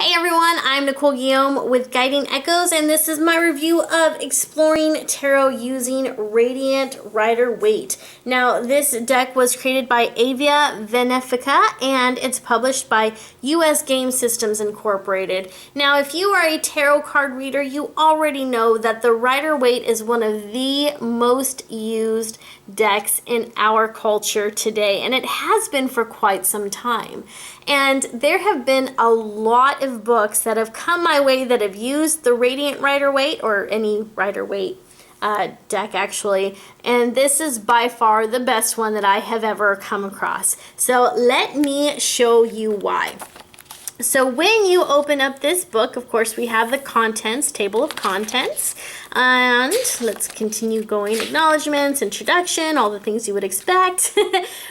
Hey everyone, I'm Nicole Guillaume with Guiding Echoes, and this is my review of Exploring Tarot using Radiant Rider-Waite. Now, this deck was created by Avia Venefica, and it's published by US Game Systems Incorporated. Now, if you are a tarot card reader, you already know that the Rider-Waite is one of the most used decks in our culture today, and it has been for quite some time. And there have been a lot of books that have come my way that have used the Radiant Rider-Waite, or any Rider-Waite deck actually, and this is by far the best one that I have ever come across. So let me show you why. So when you open up this book, of course, we have the contents, table of contents, and let's continue going. Acknowledgements, introduction, all the things you would expect.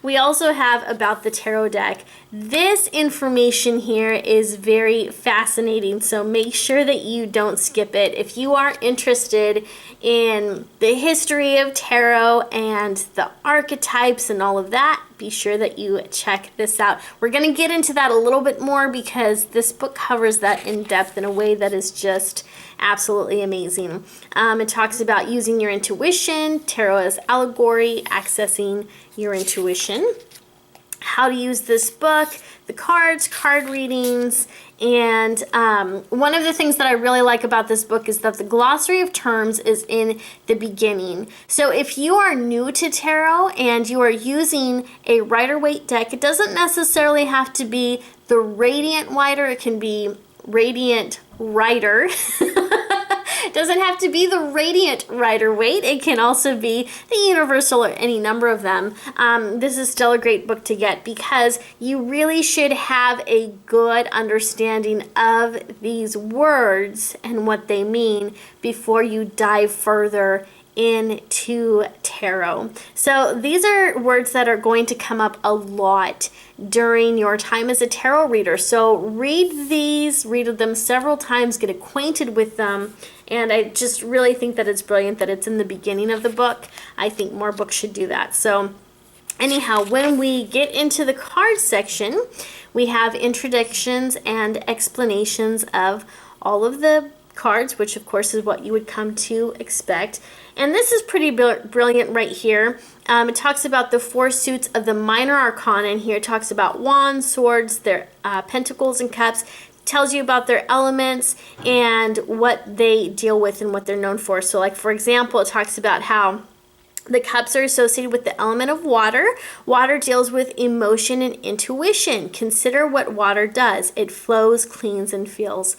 We also have about the tarot deck. This information here is very fascinating, so make sure that you don't skip it. If you are interested in the history of tarot and the archetypes and all of that, be sure that you check this out. We're going to get into that a little bit more because this book covers that in depth in a way that is just absolutely amazing. It talks about using your intuition, tarot as allegory, accessing your intuition, how to use this book, the cards, card readings, and one of the things that I really like about this book is that the glossary of terms is in the beginning. So if you are new to tarot and you are using a Rider-Waite deck, it doesn't necessarily have to be the Radiant Rider, it can be Radiant Rider. It doesn't have to be the Radiant Rider-Waite. It can also be the Universal or any number of them. This is still a great book to get because you really should have a good understanding of these words and what they mean before you dive further into tarot. So these are words that are going to come up a lot during your time as a tarot reader. So read these, read them several times, get acquainted with them, and I just really think that it's brilliant that it's in the beginning of the book. I think more books should do that. So anyhow, when we get into the card section, we have introductions and explanations of all of the cards, which of course is what you would come to expect. And this is pretty brilliant right here. It talks about the four suits of the minor arcana, and here it talks about wands, swords, their pentacles and cups. Tells you about their elements and what they deal with and what they're known for. So like for example, it talks about how the cups are associated with the element of water. Water deals with emotion and intuition. Consider what water does. It flows, cleans, and fills.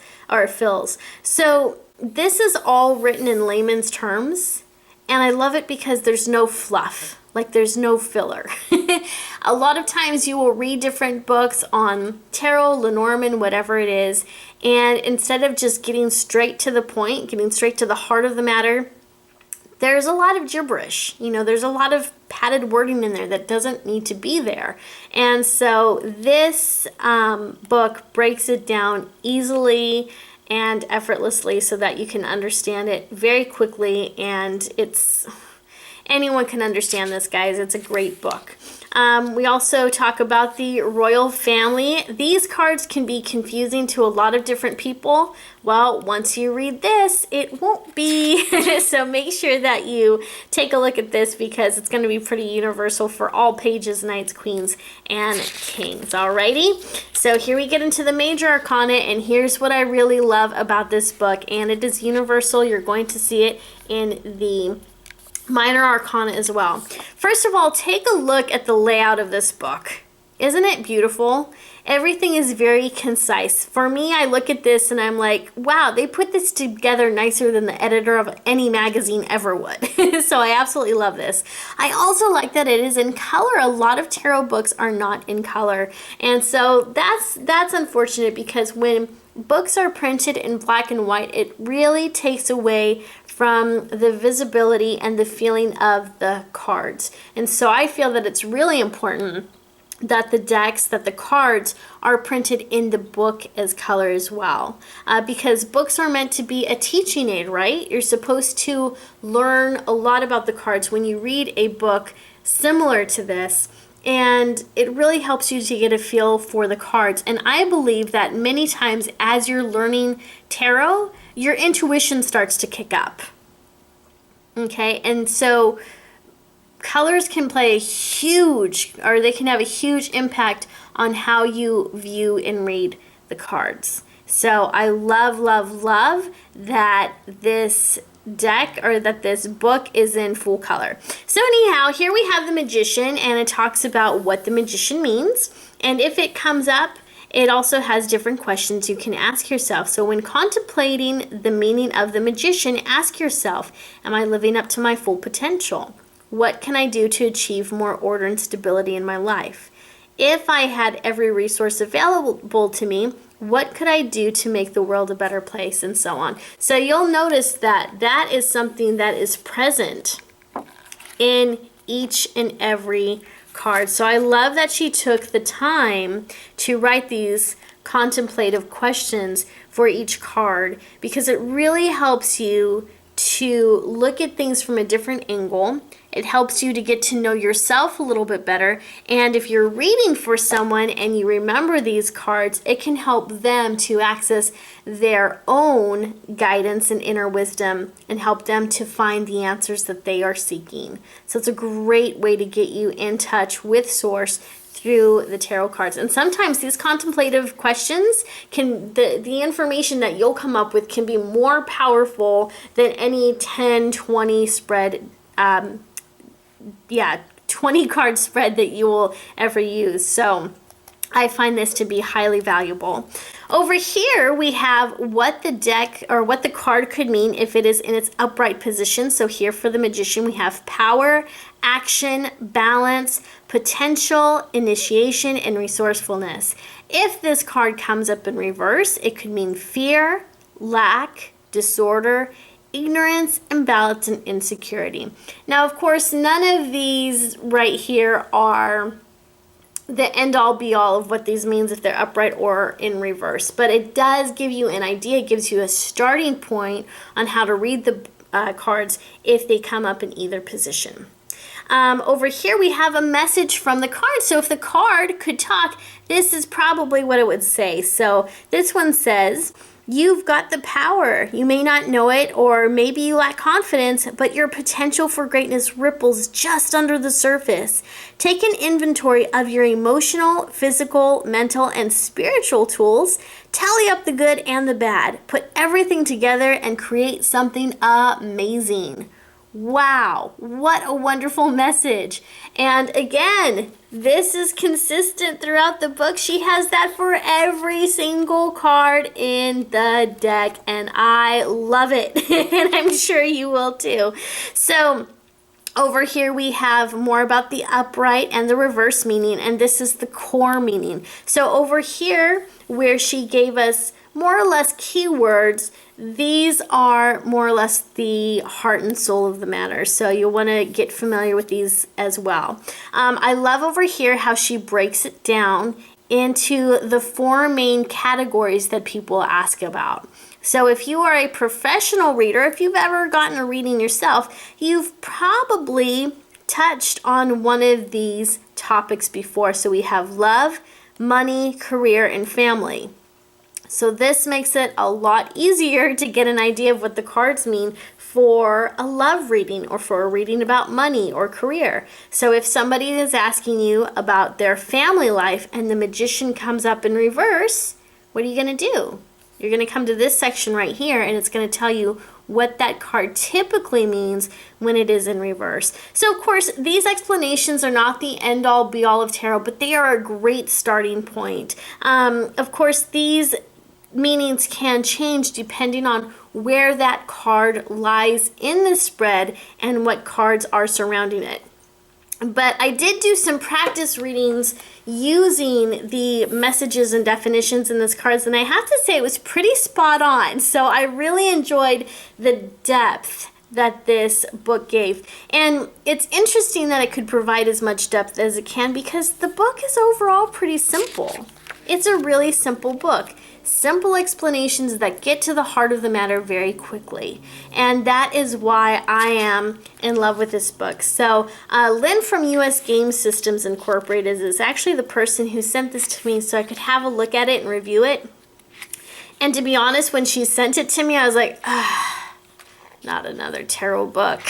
So this is all written in layman's terms, and I love it because there's no fluff. Like there's no filler. A lot of times you will read different books on tarot, Lenormand, whatever it is, and instead of just getting straight to the point, getting straight to the heart of the matter, there's a lot of gibberish. You know, there's a lot of padded wording in there that doesn't need to be there. And so this book breaks it down easily and effortlessly so that you can understand it very quickly, and anyone can understand this, guys. It's a great book. We also talk about the royal family. These cards can be confusing to a lot of different people. Well, once you read this, it won't be. So make sure that you take a look at this because it's going to be pretty universal for all pages, knights, queens, and kings. Alrighty? So here we get into the major arcana, and here's what I really love about this book, and it is universal. You're going to see it in the minor arcana as well. First of all, take a look at the layout of this book. Isn't it beautiful? Everything is very concise. For me, I look at this and I'm like, wow, they put this together nicer than the editor of any magazine ever would. So I absolutely love this. I also like that it is in color. A lot of tarot books are not in color. And so that's unfortunate because when books are printed in black and white, it really takes away from the visibility and the feeling of the cards. And so I feel that it's really important that the decks, that the cards are printed in the book as color as well. Because books are meant to be a teaching aid, right? You're supposed to learn a lot about the cards when you read a book similar to this. and it really helps you to get a feel for the cards. And I believe that many times as you're learning tarot, your intuition starts to kick up. Okay, and so colors can play a huge, or they can have a huge impact on how you view and read the cards. So I love, love, love that this deck, or that this book, is in full color. So anyhow, here we have the Magician, and it talks about what the Magician means. And if it comes up, it also has different questions you can ask yourself. So when contemplating the meaning of the Magician, ask yourself, am I living up to my full potential? What can I do to achieve more order and stability in my life? If I had every resource available to me, what could I do to make the world a better place, and so on. So you'll notice that that is something that is present in each and every card. So I love that she took the time to write these contemplative questions for each card, because it really helps you to look at things from a different angle. It helps you to get to know yourself a little bit better. And if you're reading for someone and you remember these cards, it can help them to access their own guidance and inner wisdom and help them to find the answers that they are seeking. So it's a great way to get you in touch with Source through the tarot cards. And sometimes these contemplative questions can, the information that you'll come up with can be more powerful than any 10, 20 spread, 20 card spread that you will ever use. So I find this to be highly valuable. Over here we have what the deck, or what the card could mean if it is in its upright position. So here for the Magician we have power, action, balance, potential, initiation, and resourcefulness. If this card comes up in reverse, it could mean fear, lack, disorder, ignorance, imbalance, and insecurity. Now, of course, none of these right here are the end-all be-all of what these means if they're upright or in reverse, but it does give you an idea. It gives you a starting point on how to read the cards if they come up in either position. Over here we have a message from the card. So if the card could talk, this is probably what it would say. So this one says, you've got the power. You may not know it, or maybe you lack confidence, but your potential for greatness ripples just under the surface. Take an inventory of your emotional, physical, mental, and spiritual tools. Tally up the good and the bad. Put everything together and create something amazing. Wow, what a wonderful message. And again, this is consistent throughout the book. She has that for every single card in the deck, and I love it. And I'm sure you will too. So over here we have more about the upright and the reverse meaning, and this is the core meaning. So over here where she gave us more or less keywords, these are more or less the heart and soul of the matter. So you'll want to get familiar with these as well. I love over here how she breaks it down into the 4 main categories that people ask about. So if you are a professional reader, if you've ever gotten a reading yourself, you've probably touched on one of these topics before. So we have love, money, career, and family. So this makes it a lot easier to get an idea of what the cards mean for a love reading, or for a reading about money or career. So if somebody is asking you about their family life and the Magician comes up in reverse, what are you going to do? You're going to come to this section right here, and it's going to tell you what that card typically means when it is in reverse. So of course, these explanations are not the end-all be-all of tarot, but they are a great starting point. Of course, these meanings can change depending on where that card lies in the spread and what cards are surrounding it. But I did do some practice readings using the messages and definitions in this cards, and I have to say it was pretty spot on. So I really enjoyed the depth that this book gave. And it's interesting that it could provide as much depth as it can, because the book is overall pretty simple. It's a really simple book. Simple explanations that get to the heart of the matter very quickly. And that is why I am in love with this book. So Lynn from US Game Systems Incorporated is actually the person who sent this to me so I could have a look at it and review it. And to be honest, when she sent it to me, I was like, not another tarot book.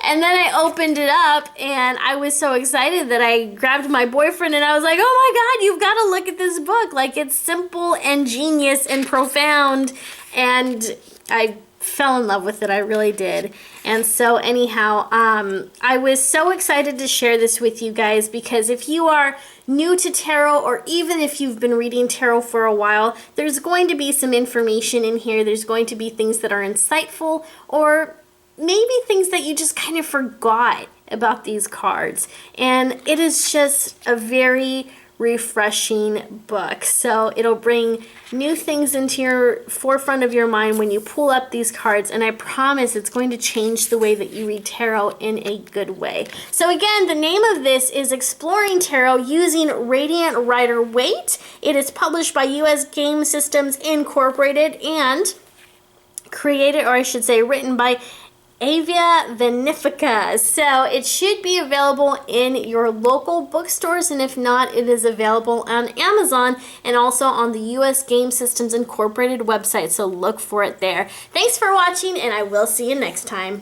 And then I opened it up and I was so excited that I grabbed my boyfriend and I was like, oh my God, you've got to look at this book. Like, it's simple and genius and profound. And I fell in love with it. I really did. And so anyhow, I was so excited to share this with you guys because if you are new to tarot, or even if you've been reading tarot for a while, there's going to be some information in here. There's going to be things that are insightful, or maybe things that you just kind of forgot about these cards. And it is just a very refreshing book. So it'll bring new things into your forefront of your mind when you pull up these cards, and I promise it's going to change the way that you read tarot in a good way. So again, the name of this is Exploring Tarot Using Radiant Rider Waite. It is published by US Game Systems Incorporated and created, or I should say written by Avia Venifica. So it should be available in your local bookstores, and if not, it is available on Amazon and also on the US Game Systems Incorporated website, so look for it there. Thanks for watching, and I will see you next time.